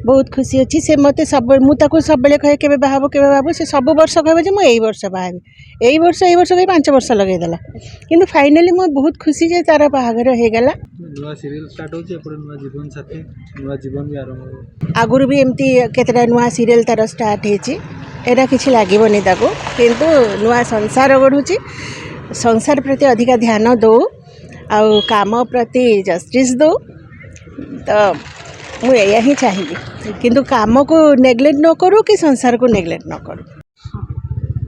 बहुत खुशी अच्छी से मत सब मुझे सब कहे के बाबू से सब वर्ष कहे मुझे यही वर्ष बाहर यही वर्ष कहीं 5 वर्ष लगेदेला कि फाइनाली मुझे बहुत खुशी जे तार बाहागर हो गला नुआ सीरियल स्टार्ट होची एपरे नुआ जीवन साथी नुआ जीवन भी आरंभ आगुरी भी एमती केतटा नुआ सीरियल तार स्टार्ट होची एटा किछि लागबोनी ताको किंतु नुआ संसार गढ़ुची संसार प्रति अधिक ध्यान दो आउ काम प्रति जस्टिस दो तो मुझे यही चाहिए किंतु काम को नेग्लेक्ट न करूँ कि संसार को नेग्लेक्ट न करूँ।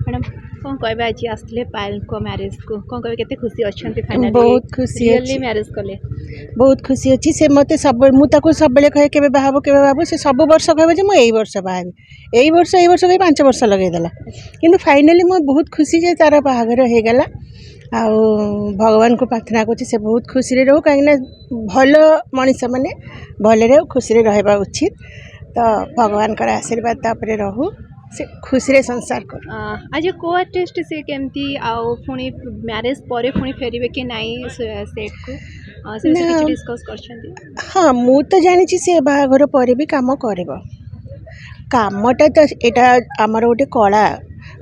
मैडम कौन कहबे आज आसले पायल को मैरिज को कौन कहबे केते खुशी अछंती फाइनली बहुत खुशी रियली मैरिज कले बहुत खुशी अच्छी से मत सब मुझे सब कहे के बाबू से सब वर्ष कहे मुझे यही वर्ष बाहर यही वर्ष कहीं 5 वर्ष लगेदेला कि फाइनाली मुझे बहुत खुशी जे तार बाहागर हो गला आउ भगवान को प्रार्थना कर से बहुत खुशी रहू कहीं भल मनीष मैंने भले खुशी रहा उचित तो भगवान का आशीर्वाद तापर रहू से खुशी रे संसार कर आज को आर्टिस्ट से केमती आउ पुणी मैरिज पर पुणी फेरबे कि नहीं सेट को से किछि डिस्कस करछंती। हाँ मु तो जानी से बाहागर पर भी काम करबो कामटा तो एटा आमर गोटे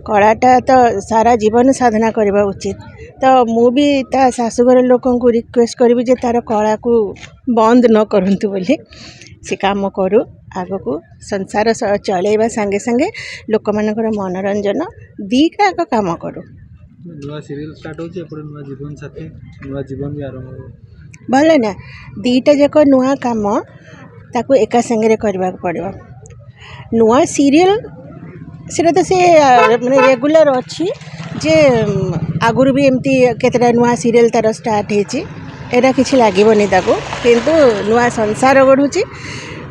कलाटा तो सारा जीवन साधना करबा उचित तो मु भी ता शाशुघर लोक रिक्वेस्ट करी जे तार कला को बंद न करंतु बोली से काम करू आग को संसार चलेबा संगे संगे लोक मानकर मनोरंजन दीटा काम करू नुआ सीरियल स्टार्ट होची एपरे नुआ जीवन साथी नुआ जीवन भी आरंभ भल ना दीटा जाक नुआ काम ताको एका संगे करबा पड़ो नुआ सीरियल सेटा तो से माने रेगुलर अच्छी जे आगुरी भी एमती केतटा नुआ सीरियल तार स्टार्ट होची एटा किछि लागबोनी ताको किंतु नुआ संसार गढ़ुची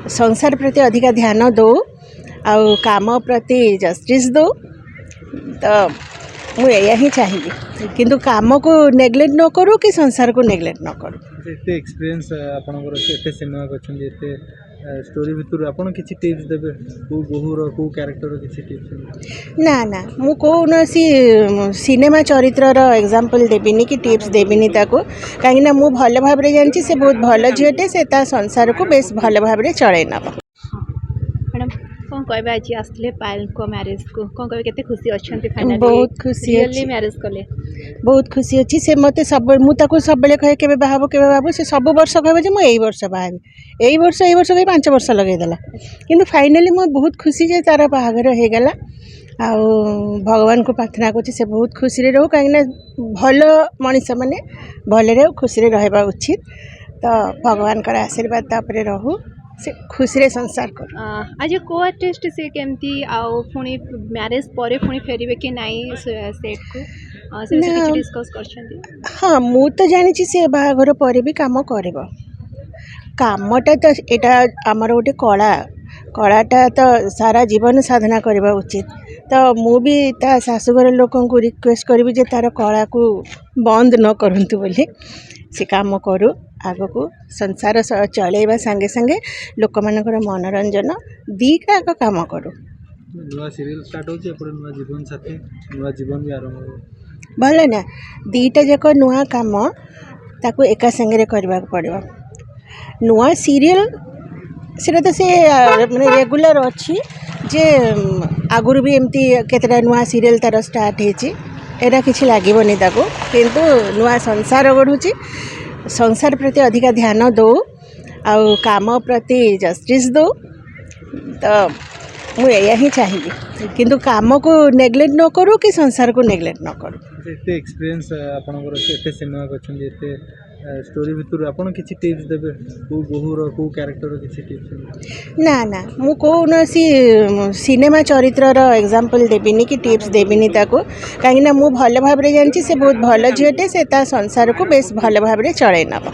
संसार प्रति अधिक ध्यान दो आउ काम प्रति जस्टिस दो तो मुझे यही चाहिए किंतु काम को नेग्लेक्ट न करूँ कि संसार को नेग्लेक्ट न करूँ। एते एक्सपीरियंस आपनकर एते सिनेमा करछन एते स्टोरी भितर आपन किछि टिप्स देबे को बहुर को कैरेक्टर किछि टिप्स ना ना मु कौनसी सिनेमा चरित्र एग्जांपल देबिनी कि टिप्स देबिनी ताको कहीं मु भल भाव रे जानछि से बहुत भल झीटे से ता संसार को बेस भल भाव रे चलै नबा। मैडम कौन कहबे आज आसले पायल को मैरिज को कौन कहबे केते खुशी अछंती फाइनली बहुत खुशी रियली मैरिज कले बहुत खुशी अच्छी से मत सब मुझे सब कहे के बाबू से सब वर्ष कहे मुझे यही वर्ष बाहर यही वर्ष कहीं 5 वर्ष लगेदेला कि फाइनाली मुझे बहुत खुशी जे तार बाहागर हो गला आउ भगवान को प्रार्थना कर से बहुत खुशी रहू कहीं भल मनीष मैंने भले खुशी रहा उचित तो भगवान का आशीर्वाद तापर रहू से खुशी रे संसार कर आज को आर्टिस्ट से केमती आउ पुणी मैरिज पर पुणी फेरबे कि नहीं सेट को से किछि डिस्कस करछंती। हाँ मु तो जानी से बाहागर पर भी काम करबो कामटा तो एटा आमर गोटे कलाटा तो सारा जीवन साधना करबा उचित तो मु भी ता शाशुघर लोक रिक्वेस्ट करी जे तार कला को बंद न करंतु बोली से काम करू आग को संसार चलेबा संगे संगे लोक मानकर मनोरंजन दीटा काम करू नुआ सीरियल स्टार्ट होची एपरे नुआ जीवन साथी नुआ जीवन भी आरंभ भल ना दीटा जाक नुआ काम ताको एका संगे करबा पड़ो नुआ सीरियल सेटा तो से माने रेगुलर अच्छी जे आगुरी भी एमती केतटा नुआ सीरियल तार स्टार्ट होची एटा किछि लागबोनी ताको किंतु नुआ संसार गढ़ुची संसार प्रति अधिक ध्यान दो आउ काम प्रति जस्टिस दो तो मुझे यही चाहिए किंतु काम को नेग्लेक्ट न करूँ कि संसार को नेग्लेक्ट न करूँ। एते एक्सपीरियंस आपनकर एते सिनेमा करछन एते स्टोरी भितर आपन किछि टिप्स देबे को बहुर को कैरेक्टर किछि टिप्स ना ना मु कौनसी सिनेमा चरित्र एग्जांपल देबिनी कि टिप्स देबिनी ताको कहीं मु भल भाव रे जानछि से बहुत भल झीटे से ता संसार को बेस भल भाव रे चलै नबा।